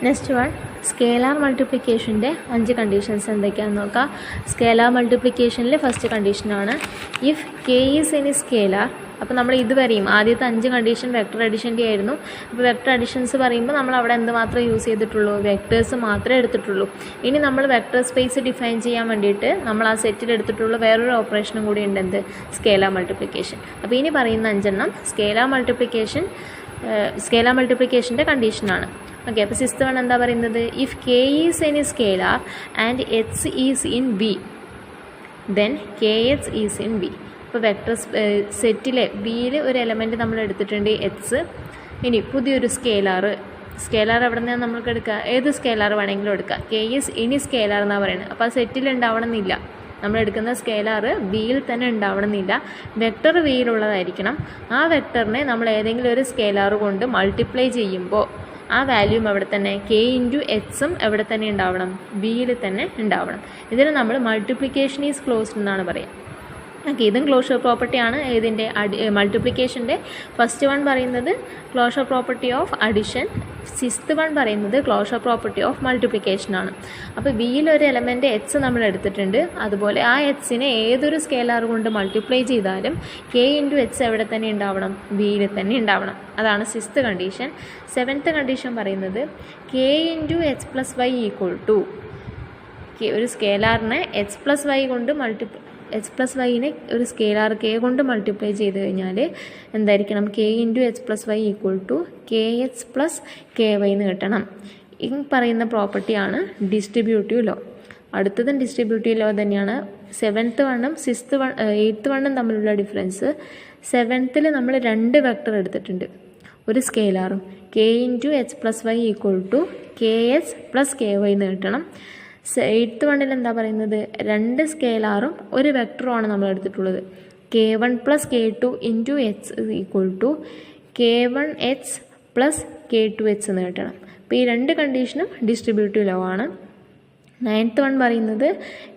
Next one scalar മൾട്ടിപ്ലിക്കേഷൻ്റെ 5 conditions എന്തൊക്കെയാണെന്ന് നോക്കാം. Scalar മൾട്ടിപ്ലിക്കേഷനിൽ first കണ്ടീഷനാണ് if K is any scalar. അപ്പോൾ നമ്മൾ ഇതുവരെയും ആദ്യത്തെ 5 കണ്ടീഷൻ വെക്ടർ അഡിഷൻ്റെ ആയിരുന്നു. അപ്പോൾ വെക്ടർ അഡിഷൻസ് പറയുമ്പോൾ നമ്മൾ അവിടെ എന്ത് മാത്രമേ യൂസ് ചെയ്തിട്ടുള്ളൂ, വെക്ടേഴ്സ് മാത്രമേ എടുത്തിട്ടുള്ളൂ. ഇനി നമ്മൾ വെക്ടർ സ്പേസ് ഡിഫൈൻ ചെയ്യാൻ വേണ്ടിയിട്ട് നമ്മൾ ആ സെറ്റിൽ എടുത്തിട്ടുള്ള വേറൊരു ഓപ്പറേഷനും കൂടി ഉണ്ട്, എന്ത്, സ്കേലാർ മൾട്ടിപ്ലിക്കേഷൻ. അപ്പോൾ ഇനി പറയുന്ന 5 സ്കേലാർ മൾട്ടിപ്ലിക്കേഷൻ്റെ കണ്ടീഷനാണ്. ഓക്കെ, അപ്പോൾ സിക്സ്ത് വൺ എന്താ പറയുന്നത്, if K is any scalar and H is in B then K H is in B. ഇപ്പോൾ വെക്ടർ സെറ്റിലെ ബിയിൽ ഒരു എലമെൻറ്റ് നമ്മൾ എടുത്തിട്ടുണ്ട് എച്ച്. ഇനി പുതിയൊരു സ്കേലാർ എവിടെ നിന്നാണ് നമ്മൾക്ക് എടുക്കുക, ഏത് സ്കേലാർ വേണമെങ്കിലും എടുക്കുക. കെ ഈസ് എനി സ്കേലാർ എന്നാണ് പറയുന്നത്. അപ്പോൾ ആ സെറ്റിൽ ഉണ്ടാവണമെന്നില്ല, നമ്മൾ എടുക്കുന്ന സ്കേലാർ ബിയിൽ തന്നെ ഉണ്ടാവണമെന്നില്ല, വെക്ടർ ബിയിലുള്ളതായിരിക്കണം. ആ വെക്ടറിനെ നമ്മൾ ഏതെങ്കിലും ഒരു സ്കേലാർ കൊണ്ട് മൾട്ടിപ്ലൈ ചെയ്യുമ്പോൾ ആ വാല്യൂം എവിടെ തന്നെ, കെ ഇൻറ്റു എച്ചും എവിടെ തന്നെ ഉണ്ടാവണം, ബിയിൽ തന്നെ ഉണ്ടാവണം. ഇതിന് നമ്മൾ മൾട്ടിപ്ലിക്കേഷൻ ഈസ് ക്ലോസ്ഡ് എന്നാണ് പറയുക. ഓക്കെ, ഇതും ക്ലോഷർ പ്രോപ്പർട്ടിയാണ്. ഇതിൻ്റെ മൾട്ടിപ്ലിക്കേഷൻ്റെ ഫസ്റ്റ് വൺ പറയുന്നത് closure property of addition, sixth one പറയുന്നത് ക്ലോഷർ പ്രോപ്പർട്ടി ഓഫ് മൾട്ടിപ്ലിക്കേഷനാണ്. അപ്പോൾ ബിയിൽ ഒരു എലമെൻറ്റ് എച്ച് നമ്മൾ എടുത്തിട്ടുണ്ട്. അതുപോലെ ആ എച്ചിനെ ഏതൊരു സ്കേലാർ കൊണ്ട് മൾട്ടിപ്ലൈ ചെയ്താലും കെ ഇൻറ്റു എച്ച് എവിടെ തന്നെ ഉണ്ടാവണം, ബിയിൽ തന്നെ ഉണ്ടാവണം. അതാണ് സിക്സ്ത് കണ്ടീഷൻ. സെവൻത്ത് കണ്ടീഷൻ പറയുന്നത് k into h plus y equal to, ഒരു സ്കേലാറിനെ എച്ച് പ്ലസ് വൈ കൊണ്ട് എച്ച് പ്ലസ് വൈനെ ഒരു സ്കേലാർ കെ കൊണ്ട് മൾട്ടിപ്ലൈ ചെയ്ത് കഴിഞ്ഞാൽ എന്തായിരിക്കണം, k into h plus y equal to k h plus k y എന്ന് കിട്ടണം. ഈ പറയുന്ന പ്രോപ്പർട്ടിയാണ് ഡിസ്ട്രിബ്യൂട്ടീവ് ലോ. അടുത്തതും ഡിസ്ട്രിബ്യൂട്ടീവ് ലോ തന്നെയാണ്. സെവൻത്ത് വണ്ണും എയ്ത്ത് വണ്ണും തമ്മിലുള്ള ഡിഫറൻസ്, സെവൻത്തിൽ നമ്മൾ 2 വെക്ടർ എടുത്തിട്ടുണ്ട്, ഒരു സ്കേലാറും K into h plus y equal to k h plus k y എന്ന് കിട്ടണം. എയ്ത്ത് വണ്ണിൽ എന്താ പറയുന്നത്, 2 സ്കേലാറും ഒരു വെക്ടറുമാണ് നമ്മൾ എടുത്തിട്ടുള്ളത്. K one plus K two into H equal to K one H plus K two H എന്ന് കിട്ടണം. അപ്പോൾ ഈ 2 കണ്ടീഷനും ഡിസ്ട്രിബ്യൂട്ടീവ് ലോ ആണ്. നയൻത്ത് വൺ പറയുന്നത്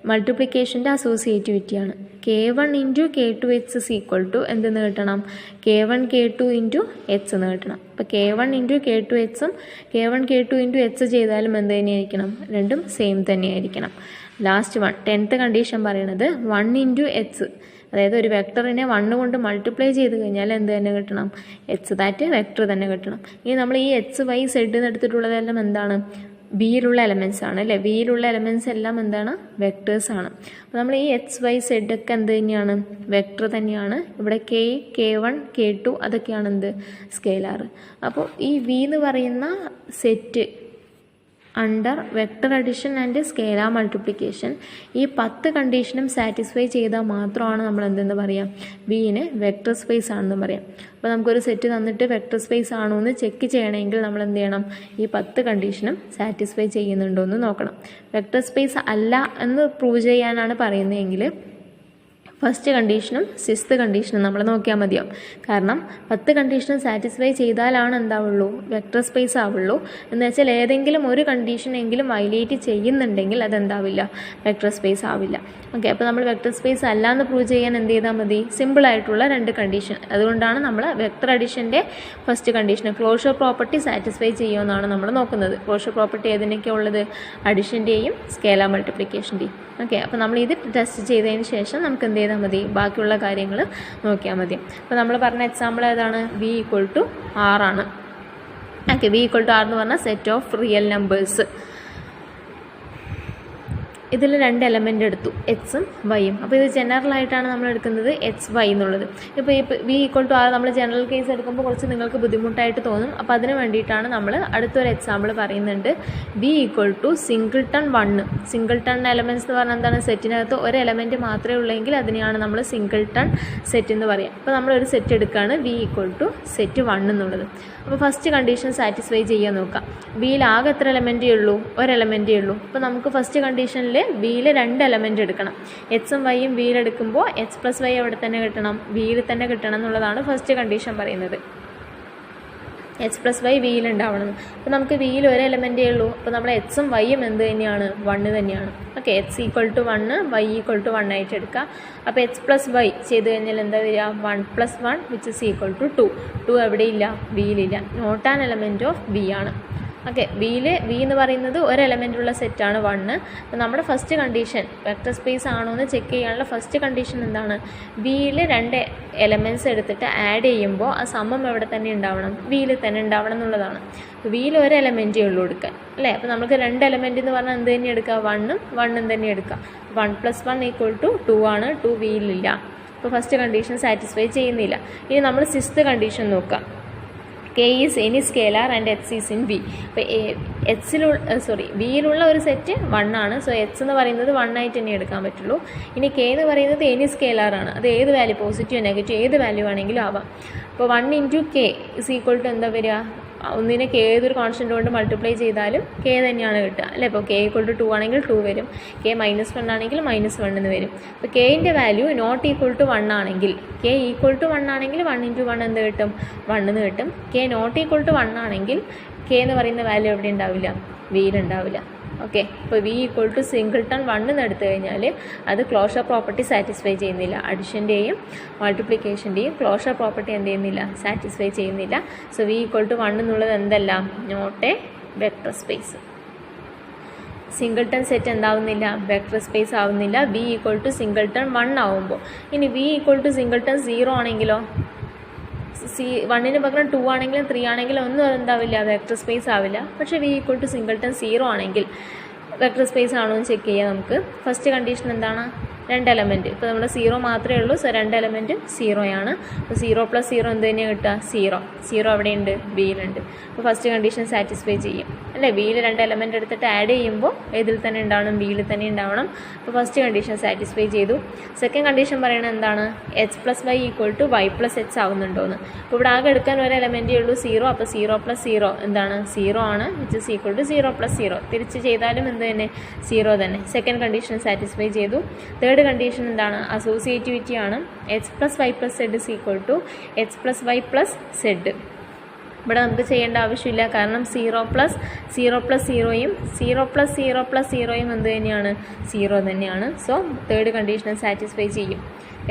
മൾട്ടിപ്ലിക്കേഷൻ്റെ അസോസിയേറ്റിവിറ്റിയാണ്. K one into K two H is equal to എന്തെന്ന് കിട്ടണം, K one K two into H എന്ന് കിട്ടണം. അപ്പോൾ K one into K two എച്ചും K one K two into H ചെയ്താലും എന്ത് തന്നെയായിരിക്കണം, രണ്ടും സെയിം തന്നെയായിരിക്കണം. ലാസ്റ്റ് വൺ 10th കണ്ടീഷൻ പറയുന്നത് 1 ഇൻറ്റു എച്ച്, അതായത് ഒരു വെക്ടറിനെ 1 കൊണ്ട് മൾട്ടിപ്ലൈ ചെയ്ത് കഴിഞ്ഞാൽ എന്ത് തന്നെ കിട്ടണം, എച്ച് ദാറ്റ് വെക്ടർ തന്നെ കിട്ടണം. ഇനി നമ്മൾ ഈ എച്ച് വൈ സെഡ് എന്ന് എടുത്തിട്ടുള്ളതെല്ലാം എന്താണ്, ബിയിലുള്ള എലമെൻറ്റ്സ് ആണ് അല്ലേ. ബിയിലുള്ള എലമെൻറ്റ്സ് എല്ലാം എന്താണ്, വെക്ടേഴ്സ് ആണ്. അപ്പോൾ നമ്മൾ ഈ എച്ച് വൈ സെഡ് ഒക്കെ എന്ത് തന്നെയാണ്, വെക്ടർ തന്നെയാണ്. ഇവിടെ കെ വൺ കെ ടു അതൊക്കെയാണ് എന്ത്, സ്കേലാർ. അപ്പോൾ ഈ വി എന്ന് പറയുന്ന set under vector addition and scalar multiplication ഈ 10 കണ്ടീഷനും സാറ്റിസ്ഫൈ ചെയ്താൽ മാത്രമാണ് നമ്മൾ എന്തെന്ന് പറയാം, ബിയിന് വെക്ടർ സ്പേസ് ആണെന്ന് പറയാം. അപ്പോൾ നമുക്കൊരു സെറ്റ് തന്നിട്ട് വെക്ടർ സ്പേസ് ആണോ എന്ന് ചെക്ക് ചെയ്യണമെങ്കിൽ നമ്മൾ എന്ത് ചെയ്യണം, ഈ 10 കണ്ടീഷനും സാറ്റിസ്ഫൈ ചെയ്യുന്നുണ്ടോ എന്ന് നോക്കണം. വെക്ടർ സ്പേസ് അല്ല എന്ന് പ്രൂവ് ചെയ്യാനാണ് പറയുന്നതെങ്കിൽ ഫസ്റ്റ് കണ്ടീഷനും സിക്സ്ത് കണ്ടീഷനും നമ്മൾ നോക്കിയാൽ മതിയാവും. കാരണം 10 കണ്ടീഷനും സാറ്റിസ്ഫൈ ചെയ്താലാണ് എന്താവുള്ളൂ, വെക്ടർ സ്പേസ് ആവുള്ളൂ. എന്ന് വെച്ചാൽ ഏതെങ്കിലും ഒരു കണ്ടീഷനെങ്കിലും വയലേറ്റ് ചെയ്യുന്നുണ്ടെങ്കിൽ അതെന്താവില്ല, വെക്ടർ സ്പേസ് ആവില്ല. ഓക്കെ, അപ്പോൾ നമ്മൾ വെക്ടർ സ്പേസ് അല്ല എന്ന് പ്രൂവ് ചെയ്യാൻ എന്ത് ചെയ്താൽ മതി, സിമ്പിളായിട്ടുള്ള 2 കണ്ടീഷൻ. അതുകൊണ്ടാണ് നമ്മൾ വെക്ടർ അഡിഷൻ്റെ first condition closure property satisfy ചെയ്യുമെന്നാണ് നമ്മൾ നോക്കുന്നത്. ക്ലോഷർ പ്രോപ്പർട്ടി ഏതിനൊക്കെ ഉള്ളത്, അഡിഷൻ്റെയും സ്കേലാർ മൾട്ടിപ്ലിക്കേഷൻ്റെയും. ഓക്കെ, അപ്പോൾ നമ്മൾ ഇത് ടെസ്റ്റ് ചെയ്തതിന് ശേഷം നമുക്ക് എന്ത് ചെയ്താൽ മതി, ബാക്കിയുള്ള കാര്യങ്ങൾ നോക്കിയാൽ മതി. അപ്പോൾ നമ്മൾ പറഞ്ഞ എക്സാമ്പിൾ ഏതാണ്, വി ഈക്വൾ ടു ആർ ആണ്. Okay, V equal to R എന്ന് പറഞ്ഞാൽ സെറ്റ് ഓഫ് റിയൽ നമ്പേഴ്സ്. ഇതിൽ 2 എലമെൻ്റ് എടുത്തു, എക്സും വൈയും. അപ്പോൾ ഇത് ജനറലായിട്ടാണ് നമ്മൾ എടുക്കുന്നത് എച്ച് വൈ എന്നുള്ളത്. ഇപ്പോൾ ഈ വി ഈക്വൾ ടു ആർ നമ്മൾ ജനറൽ കേസ് എടുക്കുമ്പോൾ കുറച്ച് നിങ്ങൾക്ക് ബുദ്ധിമുട്ടായിട്ട് തോന്നും. അപ്പോൾ അതിന് വേണ്ടിയിട്ടാണ് നമ്മൾ അടുത്തൊരു എക്സാമ്പിൾ പറയുന്നുണ്ട്. V equal to singleton 1. Singleton elements എന്ന് പറഞ്ഞാൽ എന്താണ്, സെറ്റിനകത്ത് ഒരു എലമെൻറ്റ് മാത്രമേ ഉള്ളെങ്കിൽ അതിനെയാണ് നമ്മൾ സിംഗിൾട്ടൺ സെറ്റ് എന്ന് പറയുക. അപ്പോൾ നമ്മളൊരു സെറ്റ് എടുക്കുകയാണ് വി ഈക്വൾ ടു സെറ്റ് 1 എന്നുള്ളത്. അപ്പോൾ ഫസ്റ്റ് കണ്ടീഷൻ സാറ്റിസ്ഫൈ ചെയ്യാൻ നോക്കാം. ബിയിൽ ആകെ എത്ര എലമെൻറ്റേ ഉള്ളൂ, ഒരു എലമെൻറ്റേ ഉള്ളൂ. അപ്പോൾ നമുക്ക് ഫസ്റ്റ് കണ്ടീഷനിൽ ബിയിൽ 2 എലമെൻറ്റ് എടുക്കണം. എച്ചും വൈയും ബിയിൽ എടുക്കുമ്പോൾ എച്ച് പ്ലസ് വൈ അവിടെ തന്നെ കിട്ടണം, ബിയിൽ തന്നെ കിട്ടണം എന്നുള്ളതാണ് ഫസ്റ്റ് കണ്ടീഷൻ പറയുന്നത്. എച്ച് പ്ലസ് വൈ വിയിൽ ഉണ്ടാവണം. അപ്പോൾ നമുക്ക് വിയിൽ ഒരു എലമെൻറ്റേ ഉള്ളൂ. അപ്പോൾ നമ്മൾ എക്സും വൈയും എന്ത് തന്നെയാണ്, 1 തന്നെയാണ്. Okay, x equal to 1, y equal to 1 ആയിട്ട് എടുക്കുക. അപ്പോൾ എച്ച് പ്ലസ് വൈ ചെയ്ത് കഴിഞ്ഞാൽ എന്താ വരിക, 1 + 1 വിച്ച് ഇസ് ഈക്വൾ ടു 2. 2 എവിടെയില്ല, വിയിലില്ല, not an element of B ആണ്. ഓക്കെ, വി എന്ന് പറയുന്നത് ഒരു എലമെൻറ്റുള്ള സെറ്റാണ് 1. അപ്പോൾ നമ്മുടെ ഫസ്റ്റ് കണ്ടീഷൻ വെക്റ്റർ സ്പേസ് ആണോ എന്ന് ചെക്ക് ചെയ്യാനുള്ള ഫസ്റ്റ് കണ്ടീഷൻ എന്താണ്? വിയിൽ 2 എലമെൻറ്റ്സ് എടുത്തിട്ട് ആഡ് ചെയ്യുമ്പോൾ ആ സമം എവിടെ തന്നെ ഉണ്ടാവണം? വിയിൽ തന്നെ ഉണ്ടാവണം എന്നുള്ളതാണ്. അപ്പോൾ വിയിൽ ഒരു എലമെൻറ്റേ ഉള്ളൂ എടുക്കാൻ, അല്ലേ? അപ്പോൾ നമുക്ക് 2 എലമെൻറ്റ് എന്ന് പറഞ്ഞാൽ എന്ത് തന്നെ എടുക്കുക? 1 തന്നെ എടുക്കുക. 1 + 1 = 2 ആണ്. 2 വിയിലില്ല. അപ്പോൾ ഫസ്റ്റ് കണ്ടീഷൻ സാറ്റിസ്ഫൈ ചെയ്യുന്നില്ല. ഇനി നമ്മൾ 6th കണ്ടീഷൻ നോക്കാം. K is any scalar and H is in V. അപ്പോൾ വിയിലുള്ള ഒരു സെറ്റ് 1 ആണ്. സോ എച്ച് എന്ന് പറയുന്നത് 1 ആയിട്ട് തന്നെ എടുക്കാൻ പറ്റുള്ളൂ. ഇനി കെ എന്ന് പറയുന്നത് എനി സ്കെയിലാർ ആണ്. അത് ഏത് വാല്യൂ, പോസിറ്റീവ് നെഗറ്റീവ് ഏത് വാല്യൂ ആണെങ്കിലും ആവാം. അപ്പോൾ 1 × K = എന്താ വരിക? ഒന്നിനെ കെ ഏതൊരു കോൺസ്റ്റൻ്റ് കൊണ്ട് മൾട്ടിപ്ലൈ ചെയ്താലും കെ തന്നെയാണ് കിട്ടുക, അല്ലേ? അപ്പോൾ K = 2 ആണെങ്കിൽ 2 വരും. K -1 ആണെങ്കിൽ -1 എന്ന് വരും. അപ്പോൾ കെയിൻ്റെ വാല്യൂ നോട്ട് ഈക്വൽ ടു 1 ആണെങ്കിൽ, K = 1 ആണെങ്കിൽ 1 × 1 എന്ത് കിട്ടും? 1 എന്ന് കിട്ടും. K നോട്ട് ഈക്വൽ ടു 1 ആണെങ്കിൽ K എന്ന് പറയുന്ന വാല്യൂ എവിടെ ഉണ്ടാവില്ല? വിയിലുണ്ടാവില്ല. ഓക്കെ, അപ്പോൾ V = സിംഗിൾട്ടൺ 1 എന്ന് എടുത്തു കഴിഞ്ഞാൽ അത് ക്ലോഷർ പ്രോപ്പർട്ടി സാറ്റിസ്ഫൈ ചെയ്യുന്നില്ല. അഡിഷൻ്റെയും മൾട്ടിപ്ലിക്കേഷൻ്റെയും ക്ലോഷർ പ്രോപ്പർട്ടി എന്ത് ചെയ്യുന്നില്ല? സാറ്റിസ്ഫൈ ചെയ്യുന്നില്ല. സോ V = 1 എന്നുള്ളത് എന്തല്ല? Not a vector space. Singleton set എന്താവുന്നില്ല? വെക്റ്റർ സ്പേസ് ആവുന്നില്ല. V = സിംഗിൾട്ടൺ 1 ആവുമ്പോൾ. ഇനി V = സിംഗിൾട്ടൺ 0 ആണെങ്കിലോ? 1ന് പകരം 2 ആണെങ്കിലും 3 ആണെങ്കിലും ഒന്നും എന്താവില്ല? വെക്റ്റർ സ്പേസ് ആവില്ല. പക്ഷേ V = സിംഗിൾട്ടൺ 0 ആണെങ്കിൽ വെക്റ്റർ സ്പേസ് ആണോ എന്ന് ചെക്ക് ചെയ്യാം നമുക്ക്. ഫസ്റ്റ് കണ്ടീഷൻ എന്താണ്? 2 എലമെൻറ്റ്. ഇപ്പോൾ നമ്മുടെ 0 മാത്രമേ ഉള്ളൂ. സോ 2 എലമെൻറ്റ് 0 ആണ്. അപ്പോൾ 0 + 0 എന്ത് തന്നെയാണ് കിട്ടുക? 0 എവിടെയുണ്ട്? വിയിലുണ്ട്. അപ്പോൾ ഫസ്റ്റ് കണ്ടീഷൻ സാറ്റിസ്ഫൈ ചെയ്യും, അല്ലേ? വിയിൽ 2 എലമെൻറ്റ് എടുത്തിട്ട് ആഡ് ചെയ്യുമ്പോൾ ഏതിൽ തന്നെ ഉണ്ടാവണം? വിയിൽ തന്നെ ഉണ്ടാവണം. അപ്പോൾ ഫസ്റ്റ് കണ്ടീഷൻ സാറ്റിസ്ഫൈ ചെയ്തു. സെക്കൻഡ് കണ്ടീഷൻ പറയുന്നത് എന്താണ്? H + y = y + h ആവുന്നുണ്ടോയെന്ന്. അപ്പോൾ ഇവിടെ ആകെ എടുക്കാൻ ഒരു എലമെൻറ്റേ ഉള്ളൂ 0. അപ്പോൾ 0 + 0 എന്താണ്? 0 ആണ്. which is equal to 0 + 0. തിരിച്ച് ചെയ്താലും എന്ത് തന്നെ? 0 തന്നെ. സെക്കൻഡ് കണ്ടീഷൻ സാറ്റിസ്ഫൈ ചെയ്തു. തേർഡ് കണ്ടീഷൻ എന്താണ്? അസോസിയേറ്റിവിറ്റി ആണ്. H + y + z is equal to H + y + z. ഇവിടെ നമുക്ക് ചെയ്യേണ്ട ആവശ്യമില്ല, കാരണം 0 + 0 + 0യും 0 + 0 + 0യും എന്ത് തന്നെയാണ്? 0 തന്നെയാണ്. സോ തേർഡ് കണ്ടീഷൻ സാറ്റിസ്ഫൈ ചെയ്യും.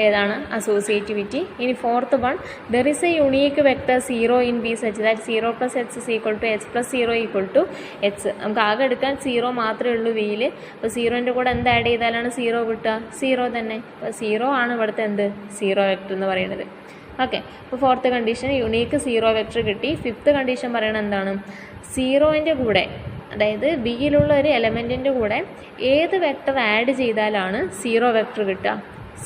ഏതാണ്? അസോസിയേറ്റിവിറ്റി. ഇനി fourth one, there is A unique vector 0 in V such that 0 + h is equal to h + 0 = h. നമുക്ക് ആകെ എടുക്കാൻ 0 മാത്രമേ ഉള്ളൂ വിയിൽ. അപ്പോൾ 0ൻ്റെ കൂടെ എന്ത് ആഡ് ചെയ്താലാണ് 0 കിട്ടുക? 0 തന്നെ. അപ്പോൾ 0 ആണ് ഇവിടുത്തെ എന്ത്? 0 വെക്റ്റർ എന്ന് പറയുന്നത്. ഓക്കെ, അപ്പോൾ ഫോർത്ത് കണ്ടീഷൻ യുണീക്ക് 0 വെക്റ്റർ കിട്ടി. ഫിഫ്ത്ത് കണ്ടീഷൻ പറയണത് എന്താണ്? 0ൻ്റെ കൂടെ, അതായത് ബിയിലുള്ള ഒരു എലമെൻറ്റിൻ്റെ കൂടെ ഏത് വെക്റ്റർ ആഡ് ചെയ്താലാണ് 0 വെക്റ്റർ കിട്ടുക?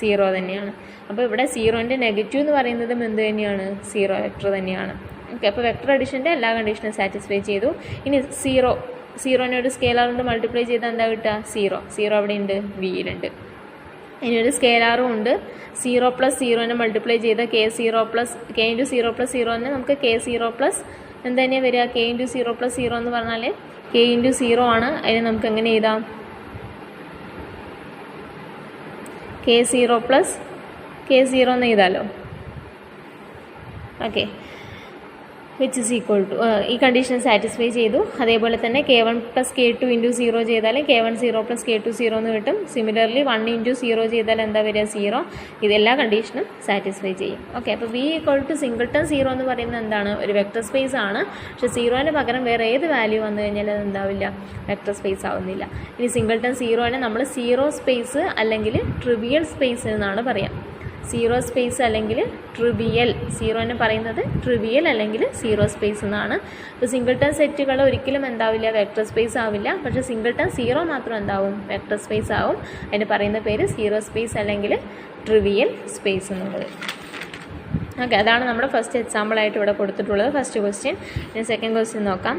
0 തന്നെയാണ്. അപ്പോൾ ഇവിടെ 0ൻ്റെ നെഗറ്റീവ് എന്ന് പറയുന്നതും എന്ത് തന്നെയാണ്? 0 വെക്റ്റർ തന്നെയാണ്. ഓക്കെ, അപ്പോൾ വെക്റ്റർ അഡിഷൻ്റെ എല്ലാ കണ്ടീഷനും സാറ്റിസ്ഫൈ ചെയ്തു. ഇനി 0നെ ഒരു സ്കെയിലാർ കൊണ്ട് മൾട്ടിപ്ലൈ ചെയ്താൽ എന്താ കിട്ടുക? 0 അവിടെ ഉണ്ട്, വിയിലുണ്ട്. ഇനി ഒരു സ്കെയിലാറും ഉണ്ട്. 0 + 0നെ മൾട്ടിപ്ലൈ ചെയ്താൽ K × 0 + 0 തന്നെ നമുക്ക് K0 + എന്ത് തന്നെയാണ് വരിക? K × 0 + 0 എന്ന് പറഞ്ഞാൽ K × 0 ആണ്. അതിന് നമുക്ക് എങ്ങനെ എഴുതാം? K0 + K0 എന്ന് എഴുതാമല്ലോ. Okay, which is equal to ഈ കണ്ടീഷൻ സാറ്റിസ്ഫൈ ചെയ്തു. അതേപോലെ തന്നെ K1 + K2 × 0 ചെയ്താൽ K1 0 + K2 0 എന്ന് കിട്ടും. സിമിലർലി 1 × 0 ചെയ്താൽ എന്താ വരിക? 0. ഇതെല്ലാ കണ്ടീഷനും സാറ്റിസ്ഫൈ ചെയ്യും. ഓക്കെ, അപ്പോൾ V = സിംഗിൾട്ടൺ 0 എന്ന് പറയുന്നത് എന്താണ്? ഒരു വെക്റ്റർ സ്പേസ് ആണ്. പക്ഷേ 0ന് പകരം വേറെ ഏത് വാല്യൂ വന്നു കഴിഞ്ഞാൽ അത് എന്താവില്ല? വെക്റ്റർ സ്പേസ് ആവുന്നില്ല. ഇനി സിംഗിൾട്ടൺ 0നെ നമ്മൾ 0 സ്പേസ് അല്ലെങ്കിൽ ട്രിവിയൽ സ്പേസ് എന്നാണ് പറയാം. 0 സ്പേസ് അല്ലെങ്കിൽ ട്രിവിയൽ. 0ന് പറയുന്നത് ട്രിവിയൽ അല്ലെങ്കിൽ 0 സ്പേസ് എന്നാണ്. അപ്പോൾ സിംഗിൾട്ടൺ സെറ്റുകൾ ഒരിക്കലും എന്താവില്ല? വെക്റ്റർ സ്പേസ് ആവില്ല. പക്ഷേ സിംഗിൾട്ടൺ 0 മാത്രം എന്താവും? വെക്റ്റർ സ്പേസ് ആവും. അതിന് പറയുന്ന പേര് 0 സ്പേസ് അല്ലെങ്കിൽ ട്രിവിയൽ സ്പേസ് എന്നുള്ളത്. ഓക്കെ, അതാണ് നമ്മുടെ ഫസ്റ്റ് എക്സാമ്പിളായിട്ട് ഇവിടെ കൊടുത്തിട്ടുള്ളത്. First question. ഇനി സെക്കൻഡ് ക്വസ്റ്റ്യൻ നോക്കാം.